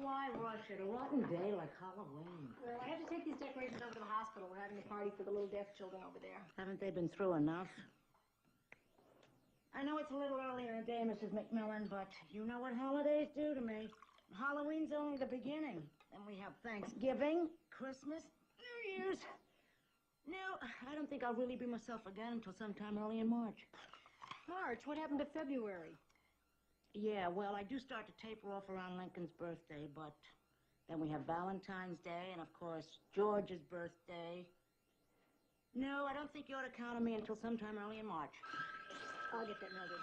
Why rush it? A rotten day like Halloween. Well, I have to take these decorations over to the hospital. We're having a party for the little deaf children over there. Haven't they been through enough? I know it's a little early in the day, Mrs. McMILLAN, but you know what holidays do to me. Halloween's only the beginning. Then we have Thanksgiving, Christmas, New Year's. No, I don't think I'll really be myself again until sometime early in March. March? What happened to February? Yeah, well, I do start to taper off around Lincoln's birthday, but then we have Valentine's Day and, of course, George's birthday. No, I don't think you ought to count on me until sometime early in March. I'll get that noted.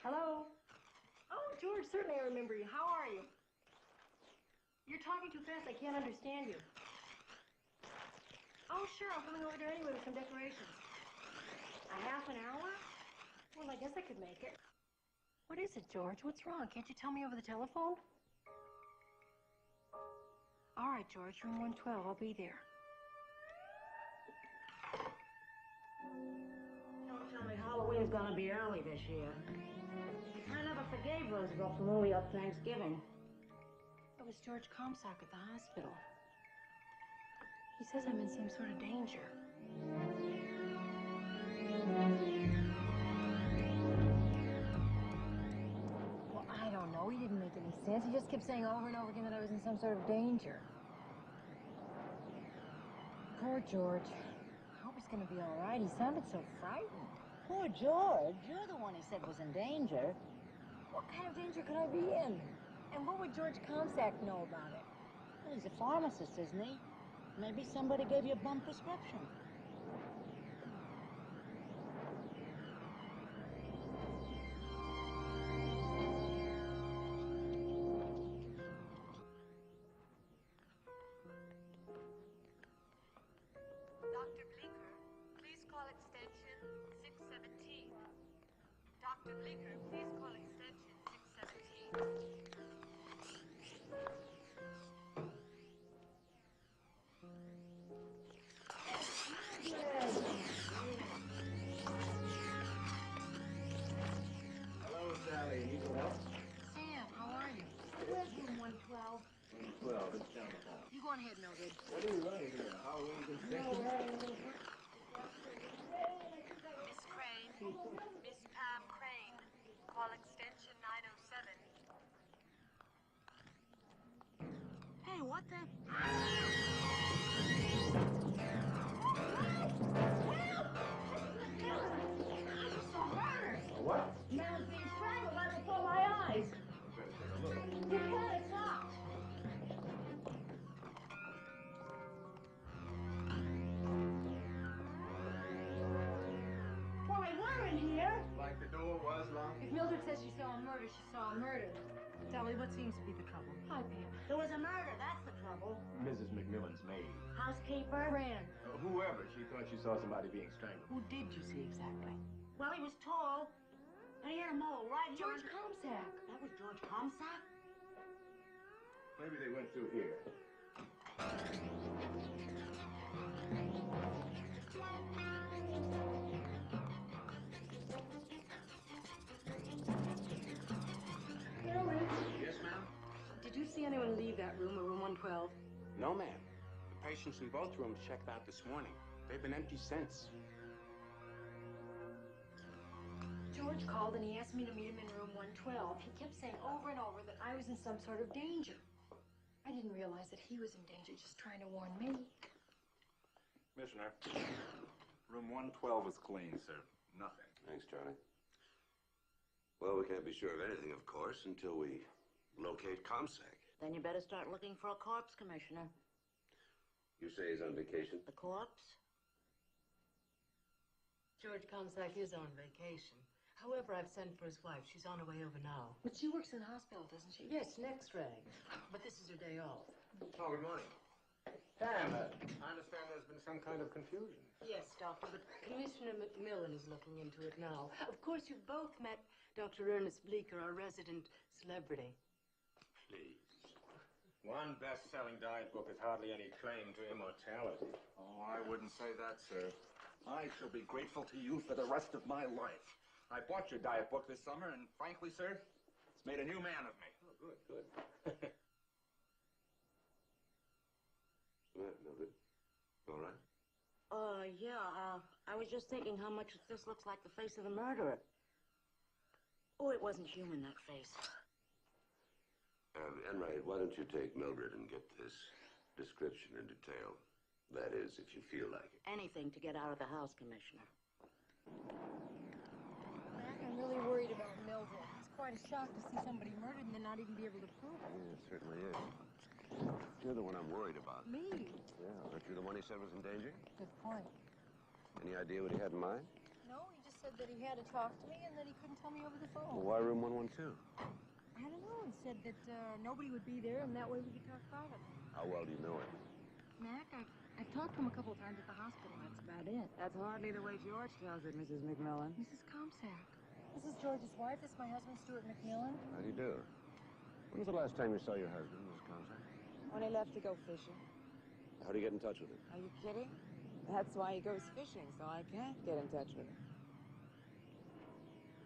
Hello? Oh, George, certainly I remember you. How are you? You're talking too fast. I can't understand you. Oh, sure. I'm coming over there anyway with some decorations. A half an hour? Well, I guess I could make it. What is it, George? What's wrong? Can't you tell me over the telephone? All right, George, room 112. I'll be there. Don't tell me Halloween's gonna be early this year. I never forgave Roosevelt for moving up Thanksgiving. It was George Comstock at the hospital. He says I'm in some sort of danger. Well, I don't know. He didn't make any sense. He just kept saying over and over again that I was in some sort of danger. Poor George. I hope he's going to be all right. He sounded so frightened. Poor George. You're the one he said was in danger. What kind of danger could I be in? And what would George Comstock know about it? Well, he's a pharmacist, isn't he? Maybe somebody gave you a bum prescription. Dr. Bleeker, please call extension 617. Dr. Bleeker, please call extension 617. Hello, Sally. Need some help? Sam, how are you? Where's room 112? 12. It's down the hall. You go on ahead, Mildred. What are you running here? Halloween convention? Miss Crane, Miss Pam Crane, call extension 907. Hey, what the? What? Man's being strangled right before my eyes. Better take a look. You can't, it's locked. Well, we were in here. Like the door was locked? If Mildred says she saw a murder, she saw a murder. Sally, what seems to be the trouble? Hi, Pam. There was a murder, that's the trouble. Mrs. McMillan's maid. Housekeeper? Fran. Whoever. She thought she saw somebody being strangled. Who did you see exactly? Well, he was tall, and he had a mole right here. George Comstock. That was George Comstock? Maybe they went through here. Yes, ma'am? Did you see anyone leave that room or room 112? No, ma'am. The patients in both rooms checked out this morning. They've been empty since. George called and he asked me to meet him in room 112. He kept saying over and over that I was in some sort of danger. I didn't realize that he was in danger, just trying to warn me. Commissioner, room 112 is clean, sir. Nothing. Thanks, Charlie. Well, we can't be sure of anything, of course, until we locate Comstock. Then you better start looking for a corpse, Commissioner. You say he's on vacation? The corpse? George Comstock is on vacation. However, I've sent for his wife. She's on her way over now. But she works in the hospital, doesn't she? Yes, next ray. But this is her day off. Oh, good morning. Pam, I understand there's been some kind of confusion. Yes, Doctor, but Commissioner McMILLAN is looking into it now. Of course, you've both met Dr. Ernest Bleeker, our resident celebrity. Please. One best-selling diet book has hardly any claim to immortality. Oh, I wouldn't say that, sir. I shall be grateful to you for the rest of my life. I bought your diet book this summer, and frankly, sir, it's made a new man of me. Oh, good, good. was just thinking how much this looks like the face of the murderer. Oh, it wasn't human, that face. Enright, why don't you take Mildred and get this description in detail? That is, if you feel like it. Anything to get out of the house, Commissioner. Mac, I'm really worried about Mildred. It's quite a shock to see somebody murdered and then not even be able to prove it. Yeah, it certainly is. You're the one I'm worried about. Me? Yeah, aren't you the one he said was in danger? Good point. Any idea what he had in mind? No, he just said that he had to talk to me and that he couldn't tell me over the phone. Well, why room 112? I don't know. He said that nobody would be there and that way we could talk privately. How well do you know him? Mac, I've talked to him a couple of times at the hospital. That's about it. That's hardly the way George tells it, Mrs. McMillan. Mrs. Comsack. This is George's wife. This is my husband, Stuart McMillan. How do you do? When was the last time you saw your husband, Miss Consack? When he left to go fishing. How do you get in touch with him? Are you kidding? That's why he goes fishing, so I can't get in touch with him.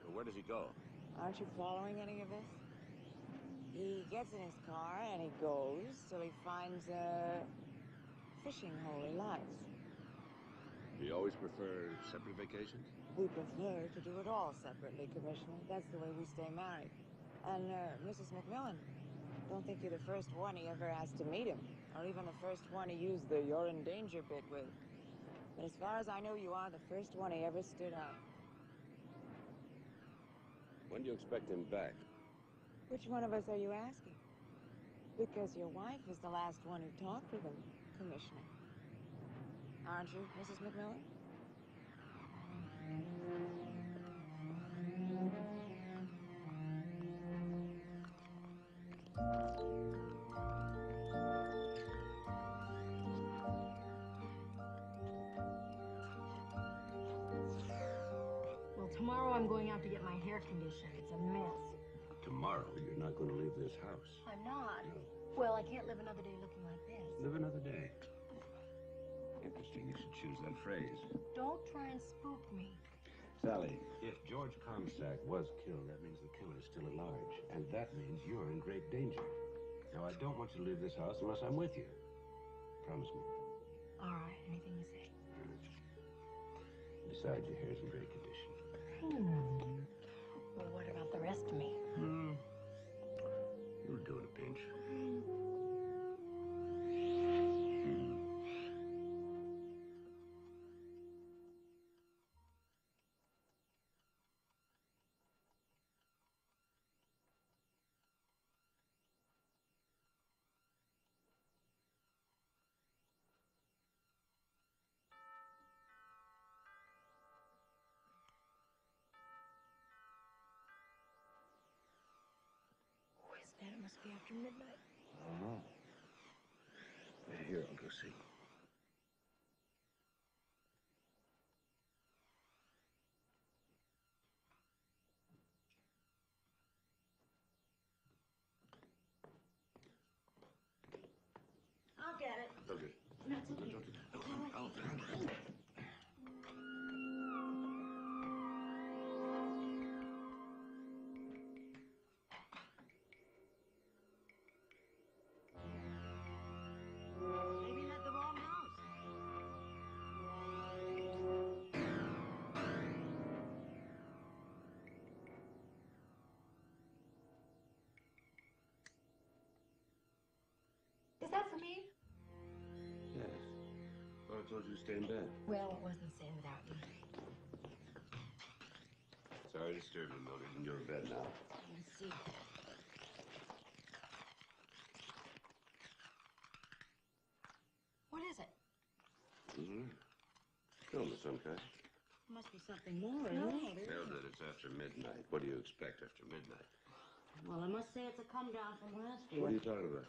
Well, where does he go? Aren't you following any of this? He gets in his car and he goes till he finds a fishing hole he likes. Do you always prefer separate vacations? We prefer to do it all separately, Commissioner. That's the way we stay married. And, Mrs. McMillan, don't think you're the first one he ever asked to meet him, or even the first one he used the "you're in danger" bit with. But as far as I know, you are the first one he ever stood up. When do you expect him back? Which one of us are you asking? Because your wife is the last one who talked with him, Commissioner. Aren't you, Mrs. McMillan? Well, tomorrow I'm going out to get my hair conditioned. It's a mess. Tomorrow, you're not going to leave this house. I'm not. No. Well, I can't live another day looking like this. Live another day. Interesting you should choose that phrase. Don't try and spook me. Sally, if George Comsack was killed, that means the killer is still at large. And that means you're in great danger. Now, I don't want you to leave this house unless I'm with you. Promise me. All right, anything you say. Besides, your hair's in great condition. Well, what about the rest of me? You'll do it a pinch. Who is that? It must be after midnight. I don't know. Here, I'll go see. I'll get it. Okay. That's okay. Maybe you had the wrong house. Is that for me? Yes. Well, I told you to stay in bed. Well, it wasn't saying without you. Sorry to disturb you, Mildred. You can go to bed now. Let's see. What is it? Film of some kind. Must be something more, isn't it? Mildred, it's after midnight. What do you expect after midnight? Well, I must say it's a come down from last year. What are you talking about?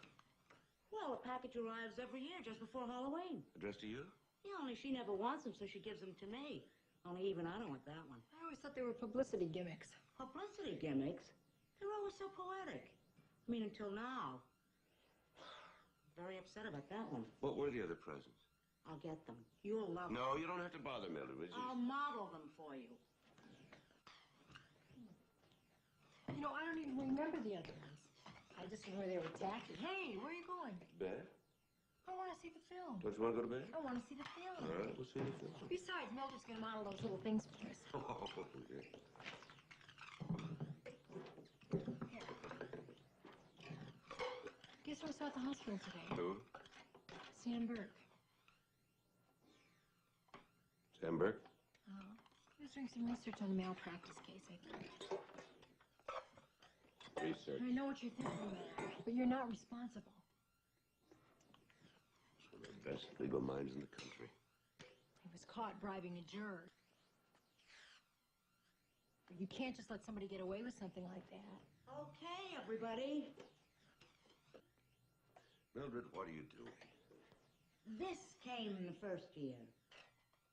Well, a package arrives every year just before Halloween. Addressed to you? Yeah, only she never wants them, so she gives them to me. Only even I don't want that one. I always thought they were publicity gimmicks. Publicity gimmicks? They're always so poetic. I mean, until now. Very upset about that one. What were the other presents? I'll get them. You'll love them. No, you don't have to bother, Mildred. Would you? I'll model them for you. You know, I don't even remember the other ones. I just remember they were tacky. Hey, where are you going? Bed? I want to see the film. Don't you want to go to bed? I want to see the film. All right, we'll see the film. Besides, Mildred's going to model those little things for us. Oh, okay. Here. Guess who I saw at the hospital today? Who? Sam Burke. Sam Burke? Oh. He was doing some research on the malpractice case, I think. Research. I know what you're thinking, Matt, but you're not responsible. One of the best legal minds in the country. He was caught bribing a juror. You can't just let somebody get away with something like that. Okay, everybody. Mildred, what are you doing? This came in the first year.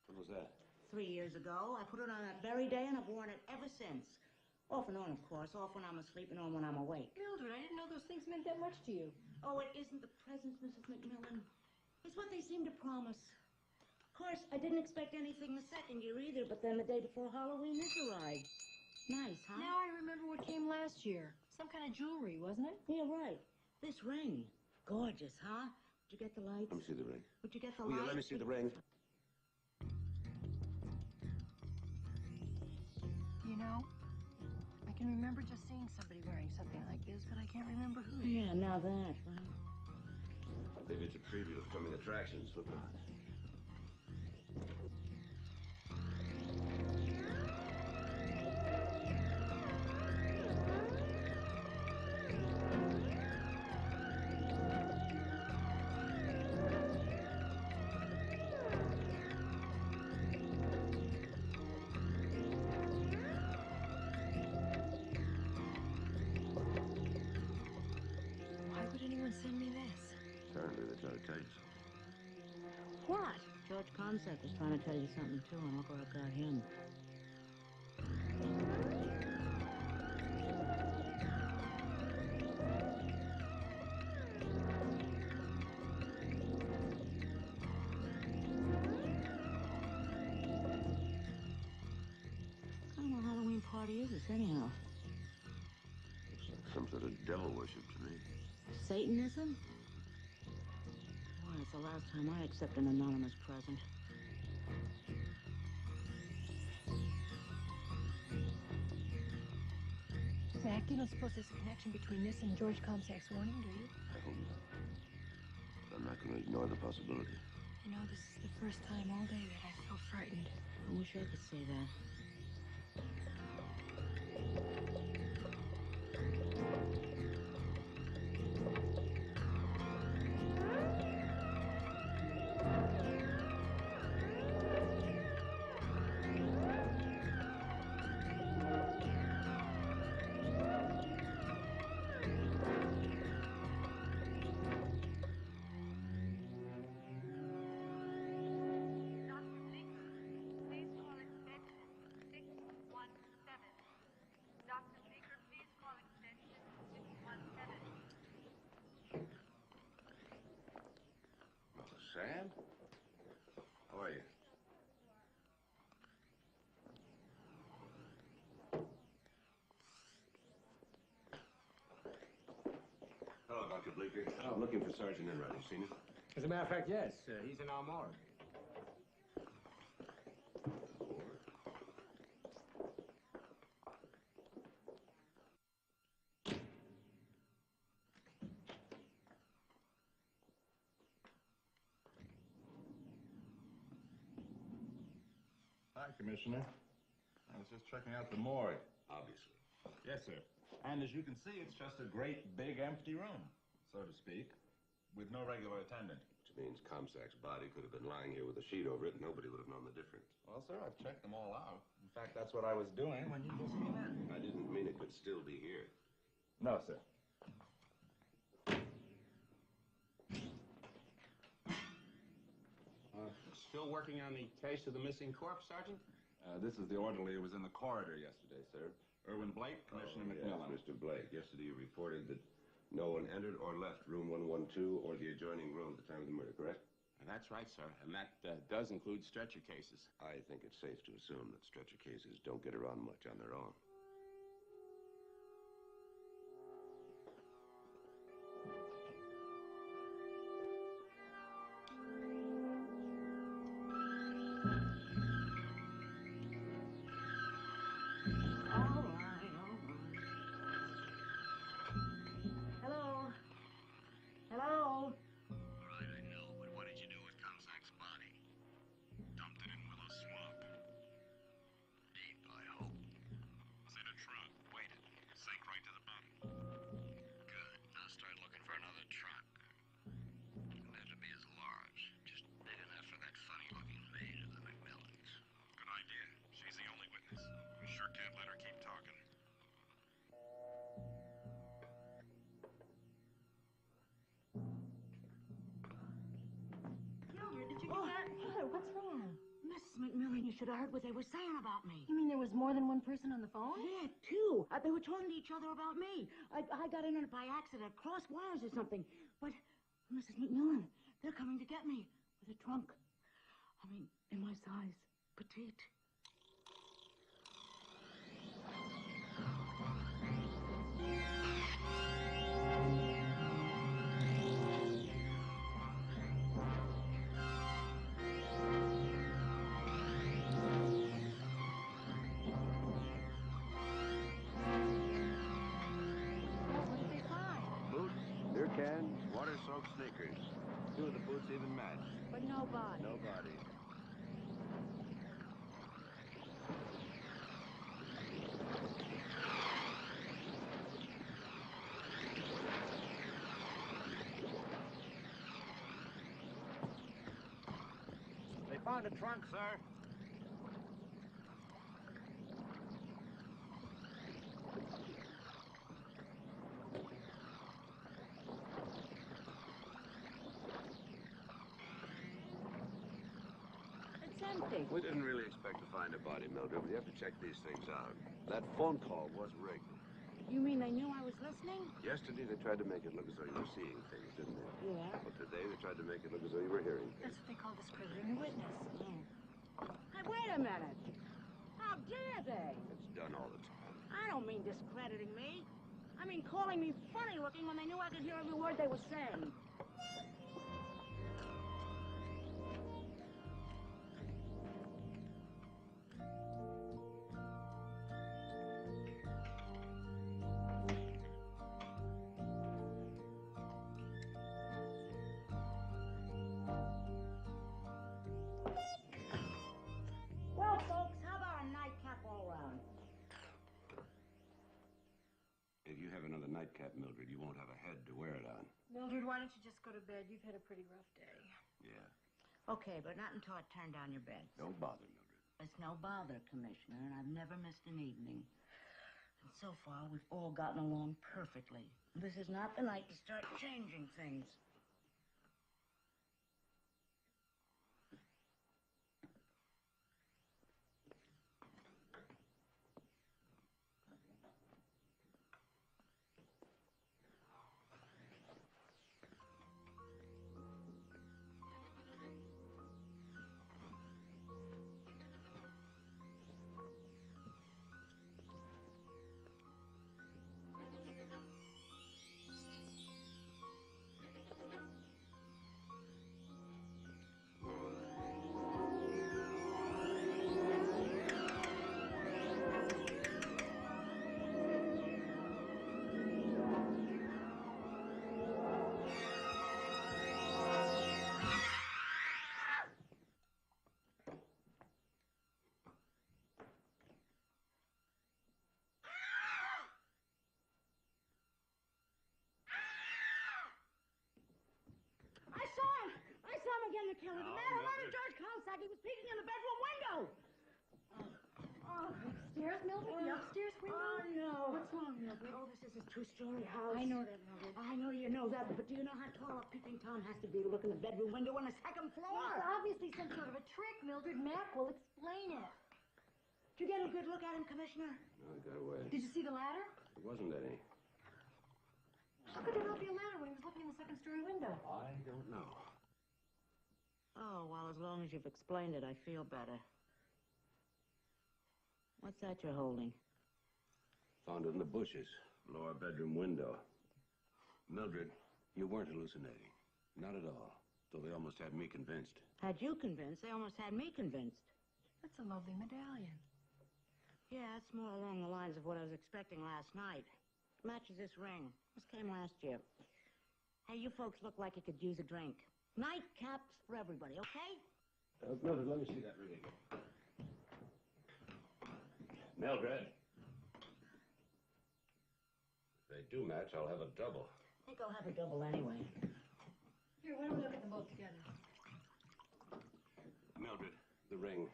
When was that? 3 years ago. I put it on that very day, and I've worn it ever since. Off and on, of course. Off when I'm asleep and on when I'm awake. Mildred, I didn't know those things meant that much to you. Oh, it isn't the presents, Mrs. McMillan. It's what they seem to promise. Of course, I didn't expect anything the second year either, but then the day before Halloween, this arrived. Nice, huh? Now I remember what came last year. Some kind of jewelry, wasn't it? Yeah, right. This ring. Gorgeous, huh? Did you get the lights? Let me see the ring. Would you get the Will you lights? let me see the ring? You know, I can remember just seeing somebody wearing something like this, but I can't remember who. Yeah, now that, right? Maybe it's a preview of coming attractions. Look at Why would anyone send me this? apparently they're trying to tell you something. What? George Concept is trying to tell you something, too, and look where it got him. What kind of a Halloween party is this, anyhow? Looks like some sort of devil worship to me. Satanism? Boy, it's the last time I accept an anonymous present. Zach, you don't suppose there's a connection between this and George Comstock's warning, do you? I hope not. But I'm not going to ignore the possibility. You know, this is the first time all day that I feel frightened. I wish I could say that. Dr. Bleeker, please call extension 617. Dr. Bleeker, please call extension 617. Oh, Sam? How are you? Hello, Dr. Bleeker. Oh, I'm looking for Sergeant Enright. You seen him? As a matter of fact, yes. He's in our morgue. Hi, Commissioner. I was just checking out the morgue. Obviously. Yes, sir. And as you can see, it's just a great big empty room, so to speak, with no regular attendant. Which means Comstock's body could have been lying here with a sheet over it and nobody would have known the difference. Well, sir, I've checked them all out. In fact, that's what I was doing when you just came in. I didn't mean it could still be here. No, sir. Still working on the case of the missing corpse, Sergeant? This is the orderly who was in the corridor yesterday, sir. Erwin Blake, Commissioner McMillan. Yes, Mr. Blake. Yesterday you reported that no one entered or left room 112 or the adjoining room at the time of the murder, correct? That's right, sir. And that does include stretcher cases. I think it's safe to assume that stretcher cases don't get around much on their own. Mrs. McMillan, you should have heard what they were saying about me. You mean there was more than one person on the phone? Yeah, two. They were talking to each other about me. I got in it by accident, crossed wires or something. But, Mrs. McMillan, they're coming to get me with a trunk. I mean, in my size, petite. What did they find? Boots, beer cans, water-soaked sneakers. Two of the boots even match. But no body. No body. They found a trunk, sir. It's empty. We didn't really expect to find a body, Mildred, but you have to check these things out. That phone call was rigged. You mean they knew I was listening? Yesterday, they tried to make it look as though you were seeing things, didn't they? Yeah. But today, they tried to make it look as though you were hearing things. That's what they call discrediting a witness. Hey, wait a minute. How dare they? It's done all the time. I don't mean discrediting me. I mean calling me funny looking when they knew I could hear every word they were saying. Well, folks, how about a nightcap all around? If you have another nightcap, Mildred, you won't have a head to wear it on. Mildred, why don't you just go to bed? You've had a pretty rough day. Yeah. Okay, but not until I turn down your beds. Don't bother, Mildred. It's no bother, Commissioner, and I've never missed an evening. And so far, we've all gotten along perfectly. This is not the night to start changing things. I saw him again, the killer. The man who murdered George Comstock. He was peeking in the bedroom window. Upstairs, Mildred? The upstairs window? Oh, no. What's wrong, Mildred? Oh, this is a two-story house. I know that, Mildred. I know you know that, but do you know how tall a peeping Tom has to be to look in the bedroom window on the second floor? Well, it's obviously some sort of a trick, Mildred. Mac will explain it. Did you get a good look at him, Commissioner? No, I got away. Did you see the ladder? There wasn't any. How could there not be a ladder when he was looking in the second-story window? I don't know. Oh, well, as long as you've explained it, I feel better. What's that you're holding? Found it in the bushes, below our bedroom window. Mildred, you weren't hallucinating. Not at all. Though they almost had me convinced. Had you convinced? They almost had me convinced. That's a lovely medallion. Yeah, it's more along the lines of what I was expecting last night. Matches this ring. This came last year. Hey, you folks look like you could use a drink. Nightcaps for everybody, okay? Mildred, let me see that ring again. Mildred. If they do match, I'll have a double. I think I'll have a double anyway. Here, why don't we look at them both together? Mildred, the ring.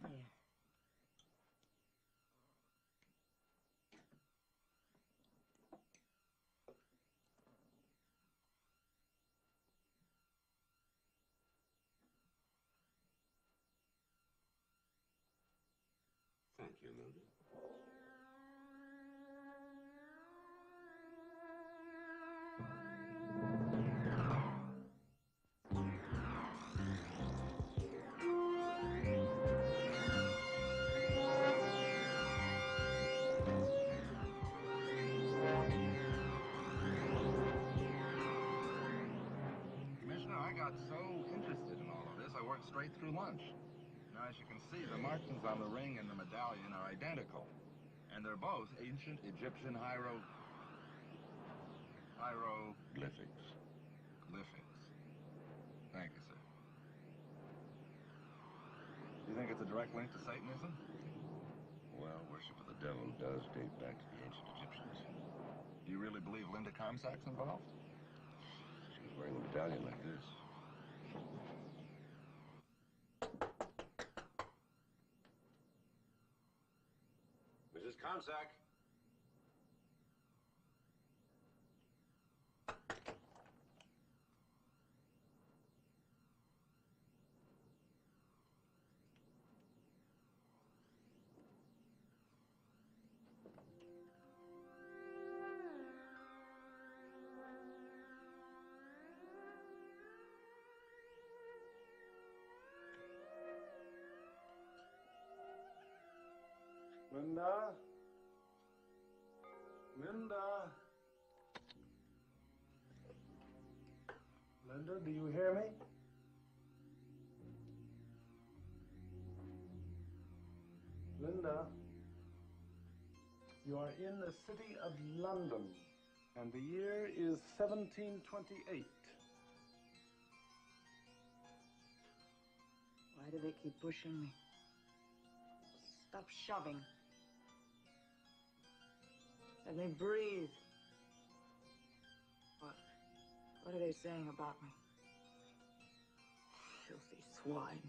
Yeah. straight through lunch. Now, as you can see, the markings on the ring and the medallion are identical. And they're both ancient Egyptian Glyphics. Glyphics. Thank you, sir. You think it's a direct link to Satanism? Well, worship of the devil does date back to the ancient Egyptians. Do you really believe Linda Comstock's involved? She was wearing a medallion like this. Mrs. Comstock. Linda? Linda? Linda, do you hear me? Linda? You are in the city of London, and the year is 1728. Why do they keep pushing me? Stop shoving. Let me breathe. What are they saying about me? Filthy swine.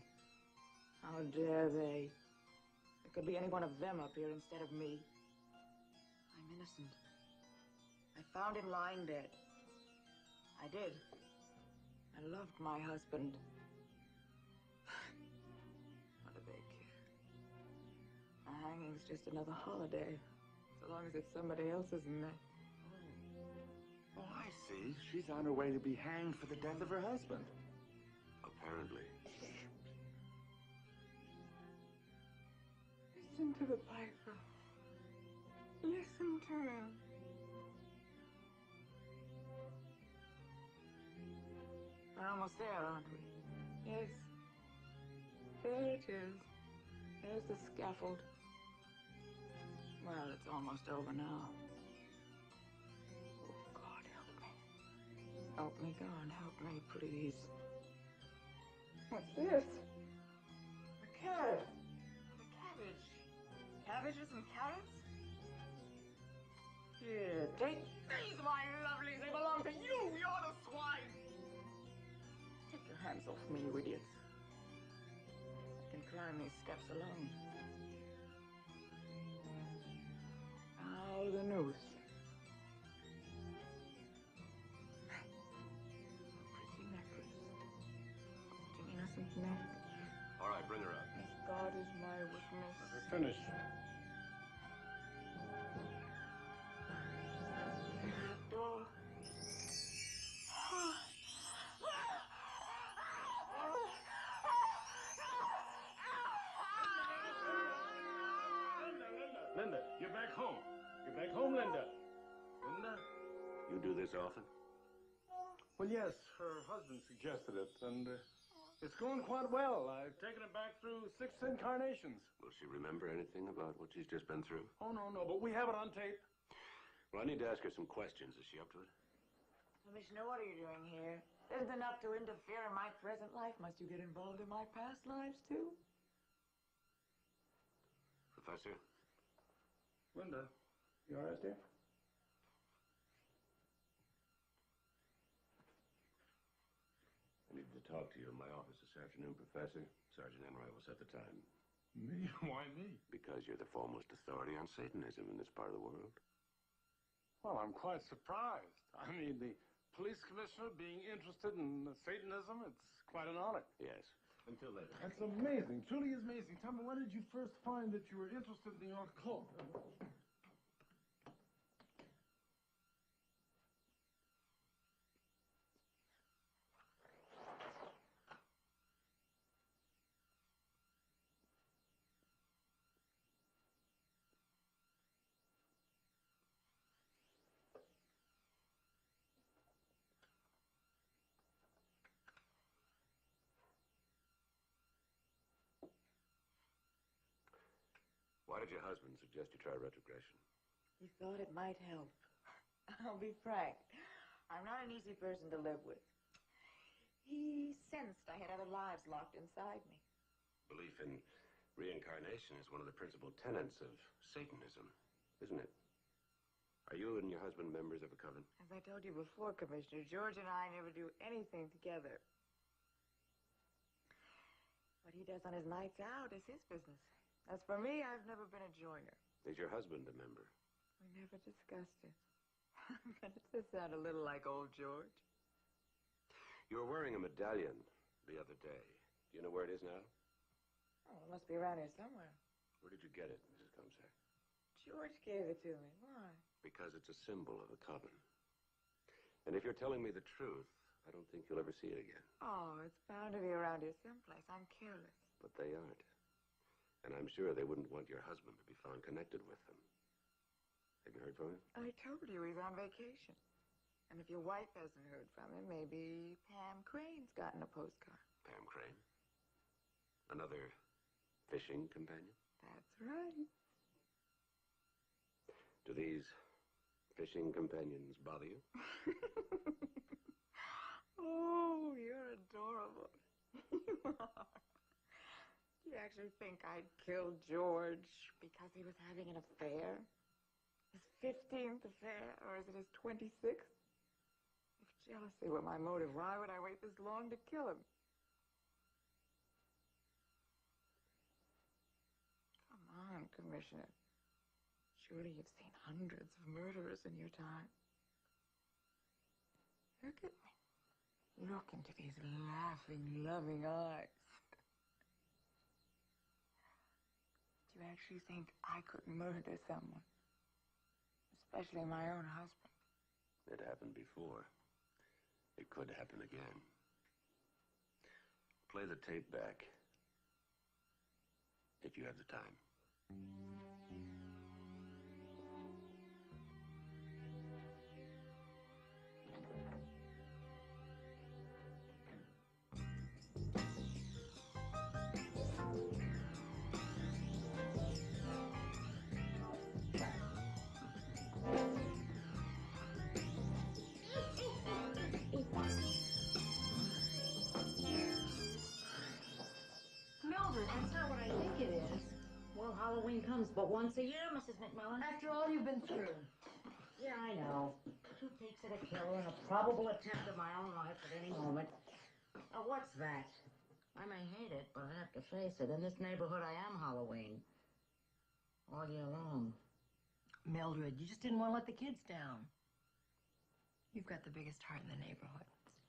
How dare they? There could be any one of them up here instead of me. I'm innocent. I found him lying dead. I did. I loved my husband. What do they care? A hanging's just another holiday, so long as it's somebody else's neck. Oh, I see. She's on her way to be hanged for the death of her husband. Apparently. Listen to the piper. Listen to him. We're almost there, aren't we? Yes. There it is. There's the scaffold. Well, it's almost over now. Oh, God, help me. Help me, God, help me, please. What's this? A carrot. A cabbage. Cabbages and carrots? Here, take these, my lovelies. They belong to you. You're the swine. Take your hands off me, you idiots. I can climb these steps alone. Now the noose. Pretty necklace. An innocent neck. All right, bring her out. As God is my witness. We're finished. Door. Linda, you're back home. You're back home, Linda. Linda? You do this often? Well, yes, her husband suggested it, and it's going quite well. I've taken her back through 6 incarnations. Will she remember anything about what she's just been through? Oh, no, but we have it on tape. Well, I need to ask her some questions. Is she up to it? Commissioner, what are you doing here? Isn't enough to interfere in my present life. Must you get involved in my past lives, too? Professor? Linda, you all right there? I need to talk to you in my office this afternoon, Professor. Sergeant Enright will set the time. Me? Why me? Because you're the foremost authority on Satanism in this part of the world. Well, I'm quite surprised. I mean, the police commissioner being interested in Satanism, it's quite an honor. Yes. Until later. That's amazing. Truly is amazing. Tell me, when did you first find that you were interested in the occult? Why did your husband suggest you try retrogression? He thought it might help. I'll be frank. I'm not an easy person to live with. He sensed I had other lives locked inside me. Belief in reincarnation is one of the principal tenets of Satanism, isn't it? Are you and your husband members of a coven? As I told you before, Commissioner, George and I never do anything together. What he does on his nights out is his business. As for me, I've never been a joiner. Is your husband a member? We never discussed it. But it does sound a little like old George. You were wearing a medallion the other day. Do you know where it is now? Oh, it must be around here somewhere. Where did you get it, Mrs. Comsack? George gave it to me. Why? Because it's a symbol of a coven. And if you're telling me the truth, I don't think you'll ever see it again. Oh, it's bound to be around here someplace. I'm careless. But they aren't. And I'm sure they wouldn't want your husband to be found connected with them. Have you heard from him? I told you he's on vacation. And if your wife hasn't heard from him, maybe Pam Crane's gotten a postcard. Pam Crane? Another fishing companion? That's right. Do these fishing companions bother you? Oh, you're adorable. You are. Do you actually think I'd kill George because he was having an affair? His 15th affair, or is it his 26th? If jealousy were my motive, why would I wait this long to kill him? Come on, Commissioner. Surely you've seen hundreds of murderers in your time. Look at me. Look into these laughing, loving eyes. Do you actually think I could murder someone? Especially my own husband. It happened before. It could happen again. Play the tape back. If you have the time. Mildred, that's not what I think it is. Well, Halloween comes but once a year, Mrs. McMillan. After all you've been through. Yeah, I know. 2 takes at a killer and a probable attempt of my own life at any moment. What's that? I may hate it, but I have to face it. In this neighborhood, I am Halloween. All year long. Mildred, you just didn't want to let the kids down. You've got the biggest heart in the neighborhood.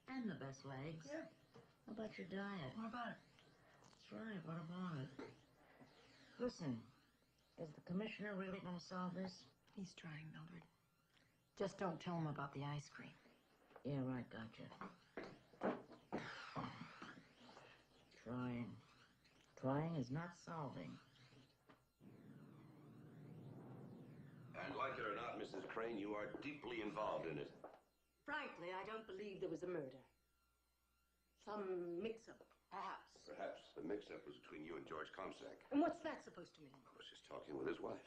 And the best legs. Yeah. How about your diet? What about it? That's right, what about it? Listen, is the commissioner really going to solve this? He's trying, Mildred. Just don't tell him about the ice cream. Yeah, right, gotcha. Trying. Trying is not solving. And like it or not, Mrs. Crane, you are deeply involved in it. Frankly, I don't believe there was a murder. Some mix-up, perhaps. Perhaps the mix-up was between you and George Comsack. And what's that supposed to mean? I was just talking with his wife.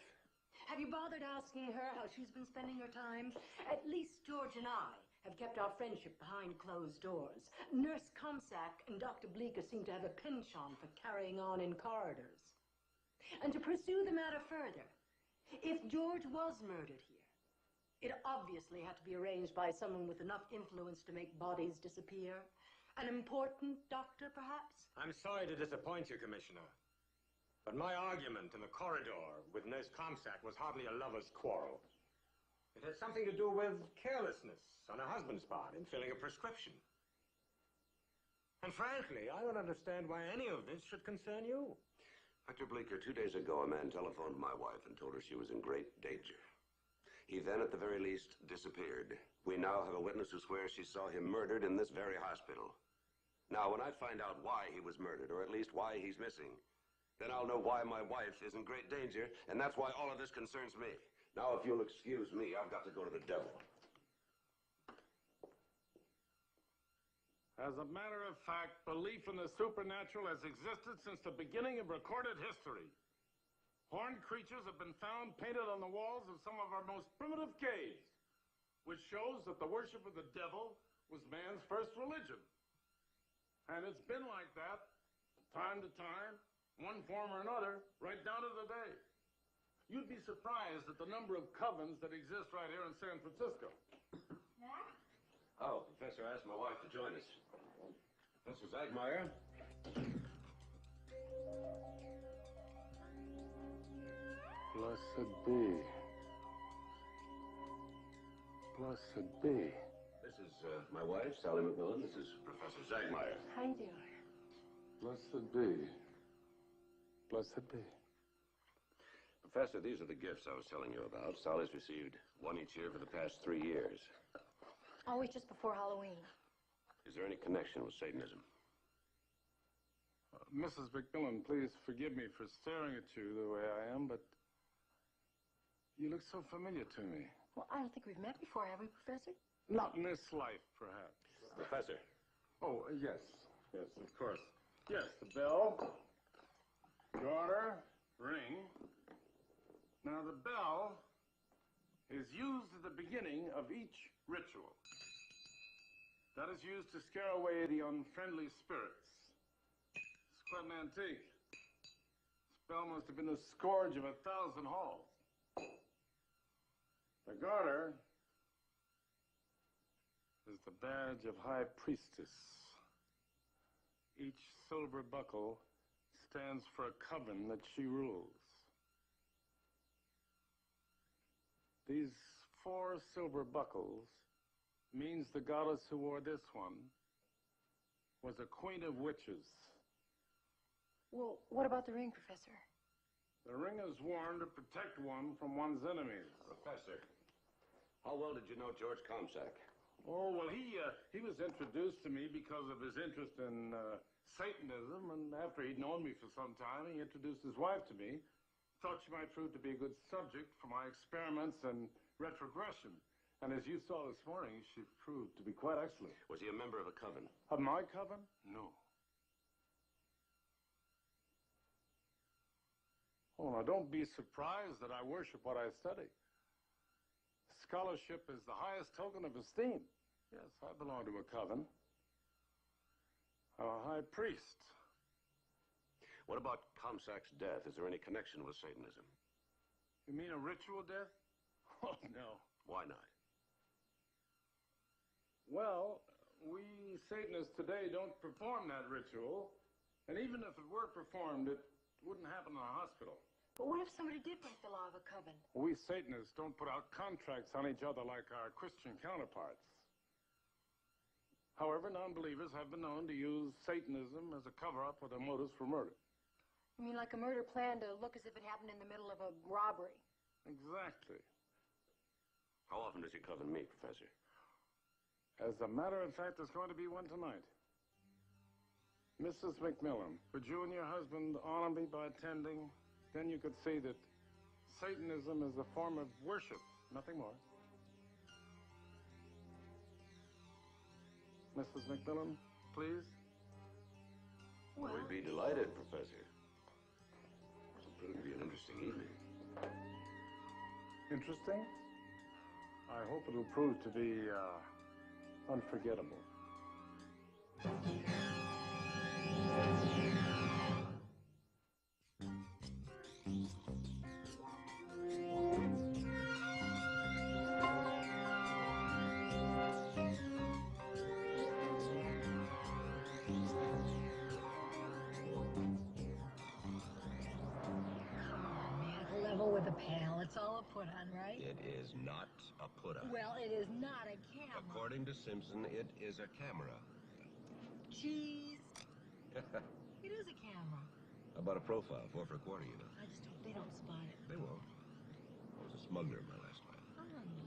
Have you bothered asking her how she's been spending her time? At least George and I have kept our friendship behind closed doors. Nurse Comsack and Dr. Bleeker seem to have a penchant for carrying on in corridors. And to pursue the matter further, if George was murdered here, it obviously had to be arranged by someone with enough influence to make bodies disappear. An important doctor, perhaps? I'm sorry to disappoint you, Commissioner. But my argument in the corridor with Nurse Comsack was hardly a lover's quarrel. It had something to do with carelessness on her husband's part in filling a prescription. And frankly, I don't understand why any of this should concern you. Dr. Bleeker, 2 days ago, a man telephoned my wife and told her she was in great danger. He then, at the very least, disappeared. We now have a witness who swears she saw him murdered in this very hospital. Now, when I find out why he was murdered, or at least why he's missing, then I'll know why my wife is in great danger, and that's why all of this concerns me. Now, if you'll excuse me, I've got to go to the devil. As a matter of fact, belief in the supernatural has existed since the beginning of recorded history. Horned creatures have been found painted on the walls of some of our most primitive caves, which shows that the worship of the devil was man's first religion. And it's been like that, time to time, one form or another, right down to today. You'd be surprised at the number of covens that exist right here in San Francisco. Oh, Professor asked my wife to join us. Professor Zagmeyer. Blessed be. Blessed be. This is my wife, Sally McMillan. This is Professor Zagmeyer. How you doing? Blessed be. Blessed be. Professor, these are the gifts I was telling you about. Sally's received one each year for the past 3 years. Always just before Halloween. Is there any connection with Satanism? Mrs. McMillan, please forgive me for staring at you the way I am, but you look so familiar to me. Well, I don't think we've met before, have we, Professor? Not in this life, perhaps. Professor. Oh, yes. Yes, of course. Yes, the bell, garter, ring. Now, the bell is used at the beginning of each ritual. That is used to scare away the unfriendly spirits. It's quite an antique. This bell must have been the scourge of 1,000 halls. The garter is the badge of high priestess. Each silver buckle stands for a coven that she rules. These 4 silver buckles means the goddess who wore this one was a queen of witches. Well, what about the ring, Professor? The ring is worn to protect one from one's enemies. Professor, how well did you know George Comsack? Oh, well, he was introduced to me because of his interest in Satanism, and after he'd known me for some time, he introduced his wife to me. Thought she might prove to be a good subject for my experiments in retrogression. And as you saw this morning, she proved to be quite excellent. Was he a member of a coven? Of my coven? No. Oh, now don't be surprised that I worship what I study. Scholarship is the highest token of esteem. Yes, I belong to a coven. I'm a high priest. What about Comsack's death? Is there any connection with Satanism? You mean a ritual death? Oh, no. Why not? Well, we Satanists today don't perform that ritual. And even if it were performed, it wouldn't happen in a hospital. But what if somebody did break the law of a coven? We Satanists don't put out contracts on each other like our Christian counterparts. However, non-believers have been known to use Satanism as a cover-up for their motives for murder. You mean like a murder plan to look as if it happened in the middle of a robbery? Exactly. How often does your coven meet, Professor? As a matter of fact, there's going to be one tonight. Mrs. McMillan, would you and your husband honor me by attending? Then you could see that Satanism is a form of worship, nothing more. Mrs. McMillan, please? Well, we'd be delighted, Professor. It'll prove to be an interesting evening. Interesting? I hope it'll prove to be unforgettable. With a pail. It's all a put-on, right? It is not a put-on. Well, it is not a camera. According to Simpson, it is a camera. Cheese. It is a camera. How about a profile? 4 for a quarter, you know. I just don't, they don't spot it. They won't. I was a smuggler in my last life.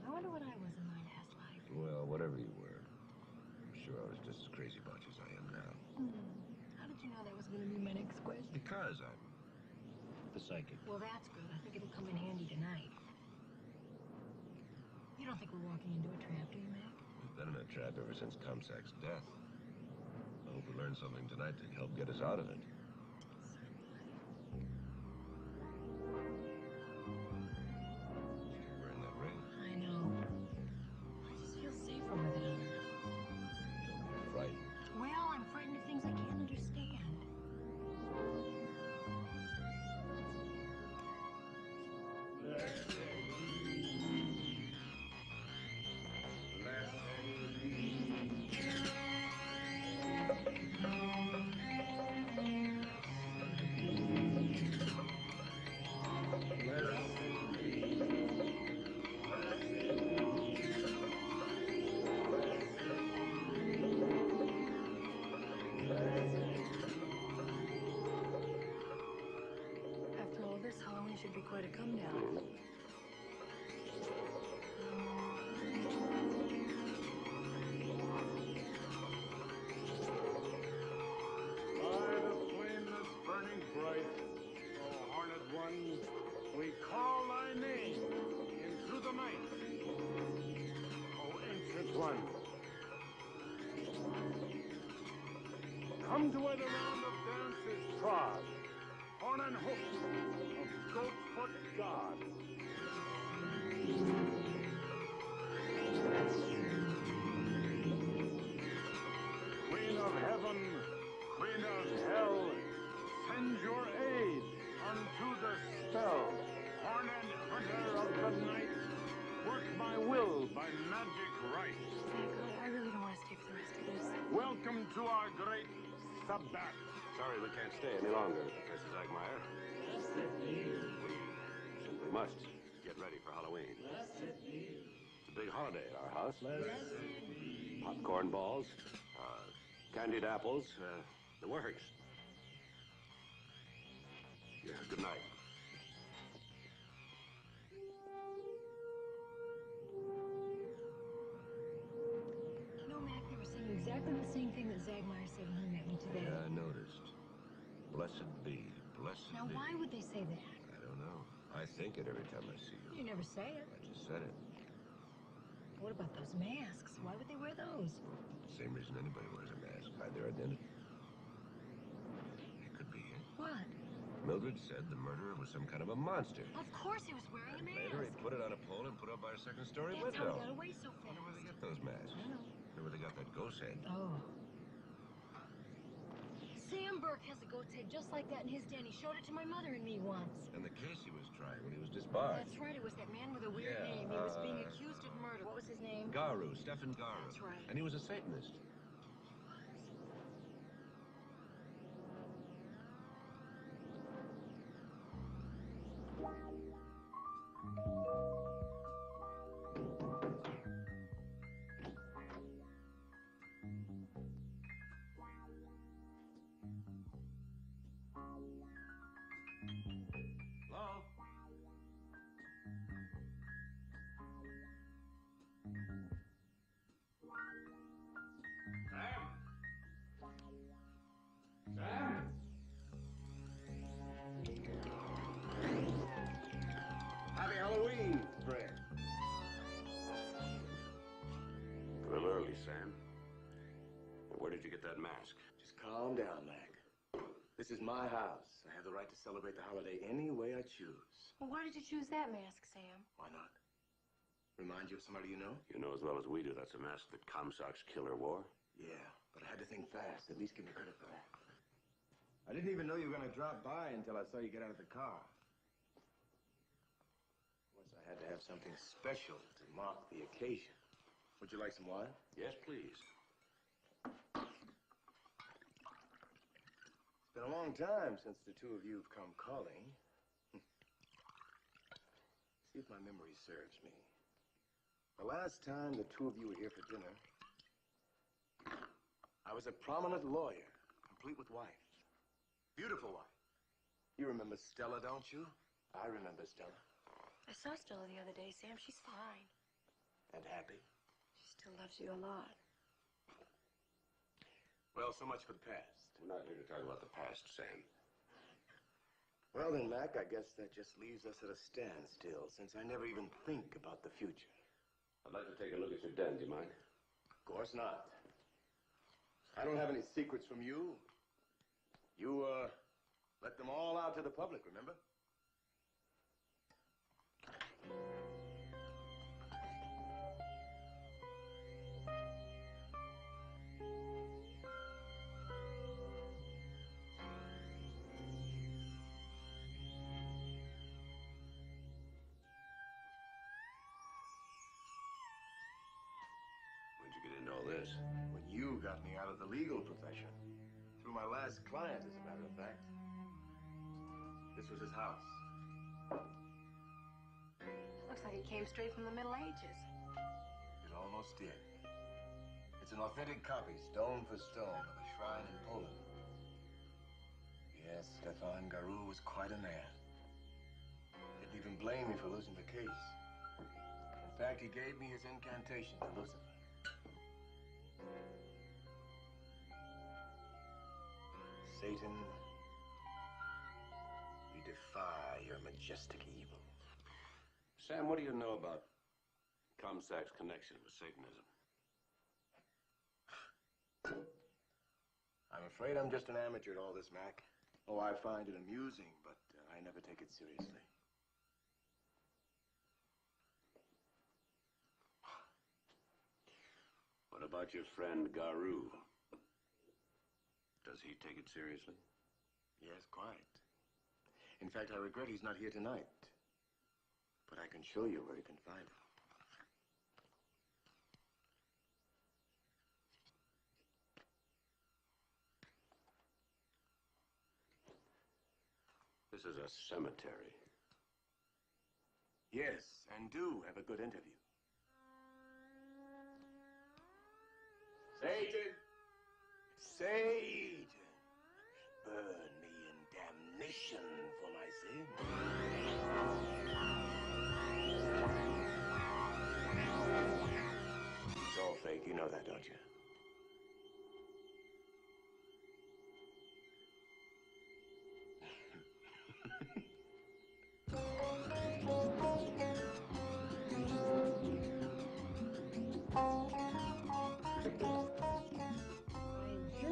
I wonder what I was in my last life. Well, whatever you were, I'm sure I was just as crazy about you as I am now. How did you know that was going to be my next question? Because I'm the psychic. Well, that's good. I think it'll come in handy tonight. You don't think we're walking into a trap, do you, Mac? We've been in a trap ever since Comsack's death. I hope we learn something tonight to help get us out of it. Should be quite a come down. By the flame that's burning bright, O horned one, we call thy name in through the night. O ancient one, come to where the round of dance is trod, horn and hoof of goat-foot God. Queen of heaven, Queen of hell, send your aid unto the spell. Horn and hunter of the night, work my will by magic right. Thank God, I really don't want to stay for the rest of this. Welcome to our great sabbat. Sorry we can't stay any longer, Professor Zagmeyer. We simply must get ready for Halloween. It's a big holiday at our house. Popcorn balls, candied apples, the works. Yeah, good night. You know, Mac, they were saying exactly the same thing that Zagmeyer said when he met me today. Yeah, I noticed. Blessed be, blessed Now, be. why would they say that? I don't know. I think it every time I see you. You never say it. I just said it. What about those masks? Why would they wear those? Same reason anybody wears a mask. Hide their identity. It could be it. What? Mildred said the murderer was some kind of a monster. Of course he was wearing a mask. Later, he put it on a pole and put it up by a second-story That's how window. he got away so fast. Wonder where they get those masks. I don't know. Wonder where they got that ghost head. Oh. Sam Burke has a goat's head just like that in his den. He showed it to my mother and me once. And the case he was trying when he was disbarred. That's right. It was that man with a weird Yeah, name. He was being accused of murder. What was his name? Garu, Stefan Garu. That's right. And he was a Satanist. Hello? Sam? Sam? Happy Halloween, Fred. A little early, Sam. Where did you get that mask? Just calm down, Mac. This is my house. I have the right to celebrate the holiday any way I choose. Well, why did you choose that mask, Sam? Why not? Remind you of somebody you know? You know as well as we do that's a mask that Comstock's killer wore. Yeah, but I had to think fast. At least give me credit for that. I didn't even know you were going to drop by until I saw you get out of the car. Once I had to have something special to mark the occasion. Would you like some wine? Yes, please. It's been a long time since the two of you have come calling. See if my memory serves me. The last time the two of you were here for dinner, I was a prominent lawyer, complete with wife. Beautiful wife. You remember Stella, don't you? I remember Stella. I saw Stella the other day, Sam. She's fine. And happy. She still loves you a lot. Well, so much for the past. We're not here to talk about the past, Sam. Well then, Mac, I guess that just leaves us at a standstill, since I never even think about the future. I'd like to take a look at your den, do you mind? Of course not. I don't have any secrets from you. You, let them all out to the public, remember? When'd you get into all this? When you got me out of the legal profession. Through my last client, as a matter of fact. This was his house. Looks like it came straight from the Middle Ages. It almost did. It's an authentic copy, stone for stone, of a shrine in Poland. Yes, Stefan Garu was quite a man. even blamed me for losing the case. In fact, he gave me his incantation to Lucifer. Satan, we defy your majestic evil. Sam, what do you know about Comstock's connection with Satanism? I'm afraid I'm just an amateur at all this, Mac. Oh, I find it amusing, but I never take it seriously. What about your friend Garu? Does he take it seriously? Yes, quite. In fact, I regret he's not here tonight. But I can show you where you can find him. This is a cemetery. Yes, and do have a good interview. Satan! Satan! Burn me in damnation for my sin. It's all fake, you know that, don't you?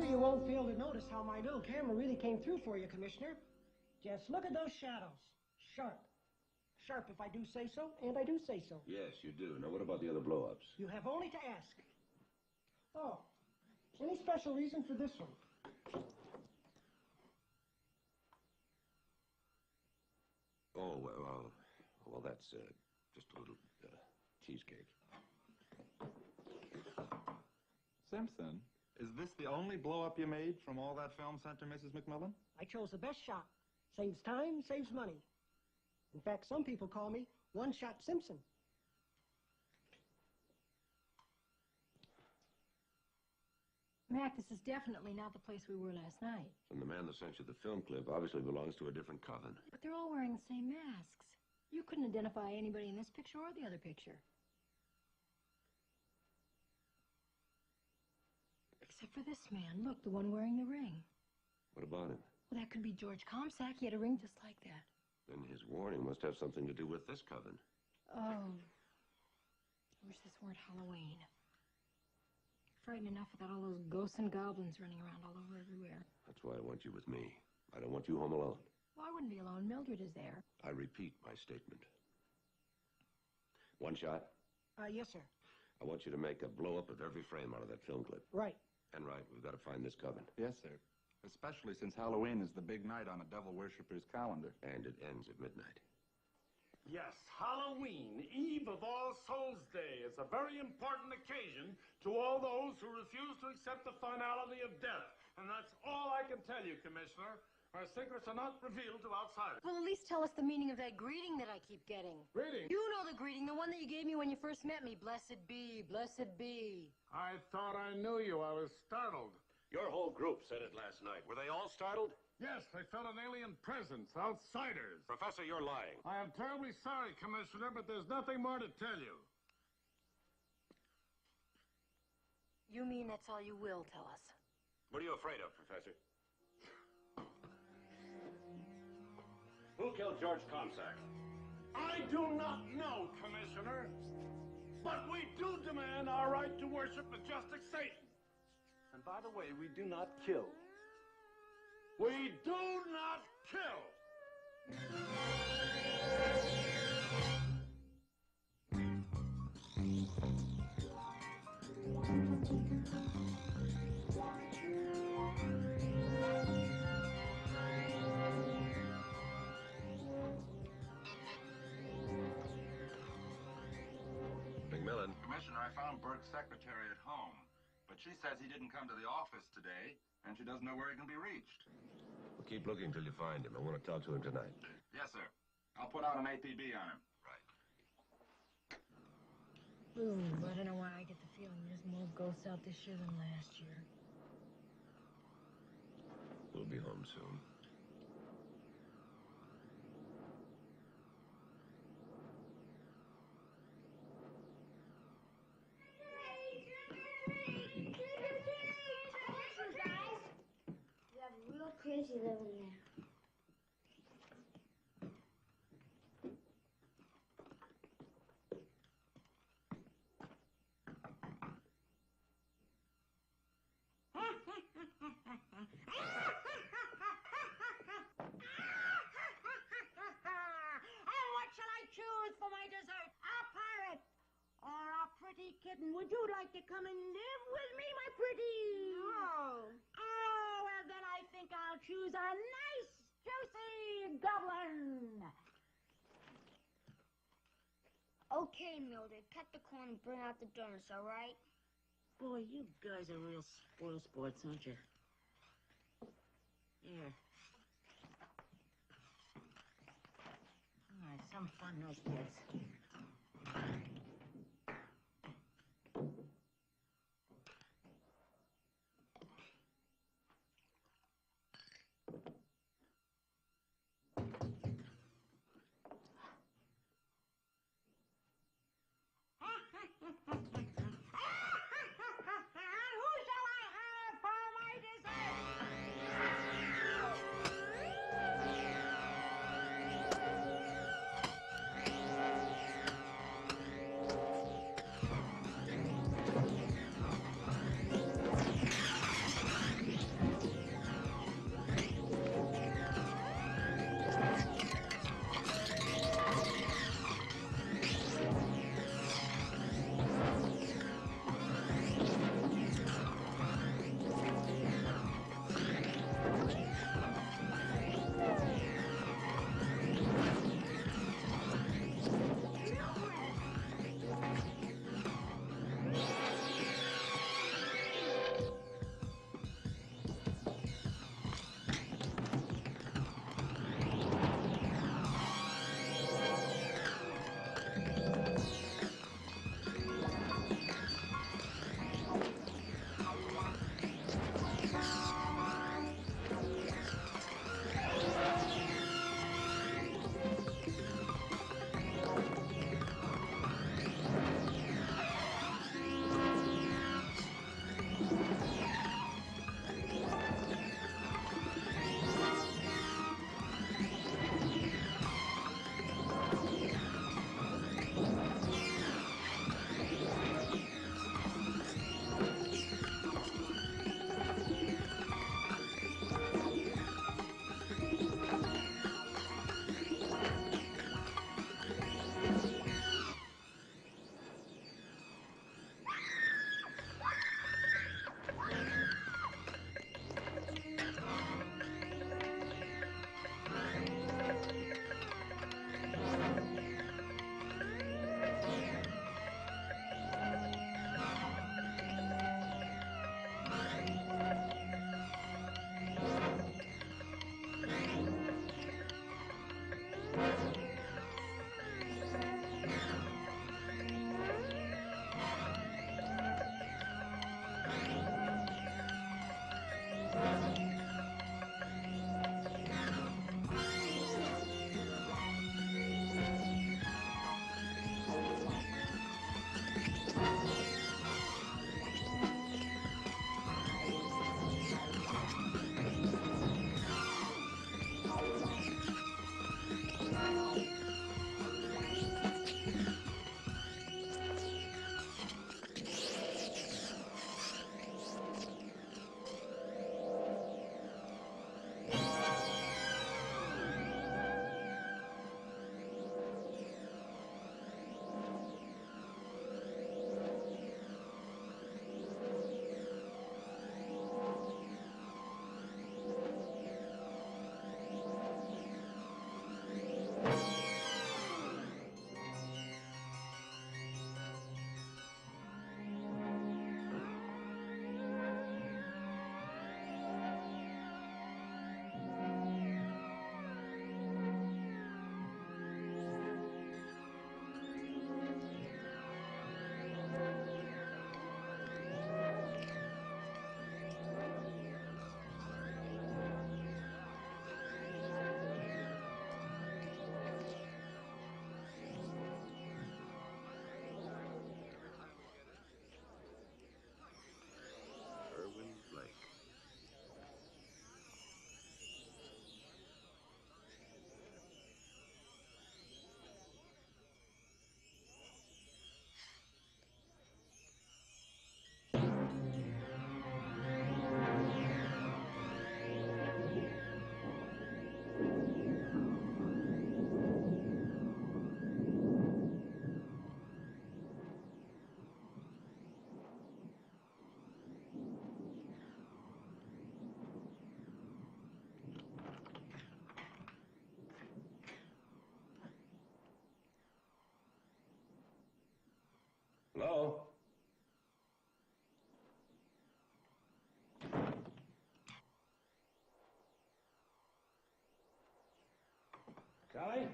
You won't fail to notice how my little camera really came through for you, Commissioner. Just look at those shadows. Sharp. Sharp if I do say so, and I do say so. Yes, you do. Now, what about the other blow-ups? You have only to ask. Oh, any special reason for this one? Oh, well, that's just a little cheesecake. Simpson, is this the only blow-up you made from all that film sent to Mrs. McMILLAN? I chose the best shot. Saves time, saves money. In fact, some people call me One-Shot Simpson. Mac, this is definitely not the place we were last night. And the man that sent you the film clip obviously belongs to a different coven. But they're all wearing the same masks. You couldn't identify anybody in this picture or the other picture. Except for this man. Look, the one wearing the ring. What about him? Well, that could be George Comstock. He had a ring just like that. Then his warning must have something to do with this coven. Oh. I wish this weren't Halloween. Frightened enough without all those ghosts and goblins running around all over everywhere. That's why I want you with me. I don't want you home alone. Well, I wouldn't be alone. Mildred is there. I repeat my statement. One shot? Yes, sir. I want you to make a blow-up of every frame out of that film clip. Right. And right, we've got to find this coven. Yes, sir. Especially since Halloween is the big night on a devil worshipper's calendar. And it ends at midnight. Yes, Halloween, Eve of All Souls Day. It's a very important occasion to all those who refuse to accept the finality of death. And that's all I can tell you, Commissioner. Our secrets are not revealed to outsiders. Well, at least tell us the meaning of that greeting that I keep getting. Greeting? You know the greeting, the one that you gave me when you first met me. Blessed be, blessed be. I thought I knew you. I was startled. Your whole group said it last night. Were they all startled? Yes, they felt an alien presence, outsiders. Professor, you're lying. I am terribly sorry, Commissioner, but there's nothing more to tell you. You mean that's all you will tell us? What are you afraid of, Professor? Who killed George Comstock? I do not know, Commissioner. But we do demand our right to worship majestic Satan. And by the way, we do not kill. We do not kill! McMILLAN. Commissioner, I found Burke's secretary at home. But she says he didn't come to the office today, and she doesn't know where he can be reached. Well, keep looking till you find him. I want to talk to him tonight. Yes, sir. I'll put out an APB on him. Right. Ooh, I don't know why I get the feeling there's more ghosts out this year than last year. We'll be home soon. crazy living there. And what shall I choose for my dessert? A pirate or a pretty kitten? Would you like to come and live with me, my pretty? No. Oh, well, then I think I'll choose a nice, juicy goblin. Okay, Mildred, cut the corn and bring out the donuts, all right? Boy, you guys are real spoil sports, aren't you? Here. All right, some fun, those kids. And who shall I have for my dessert? Charlie.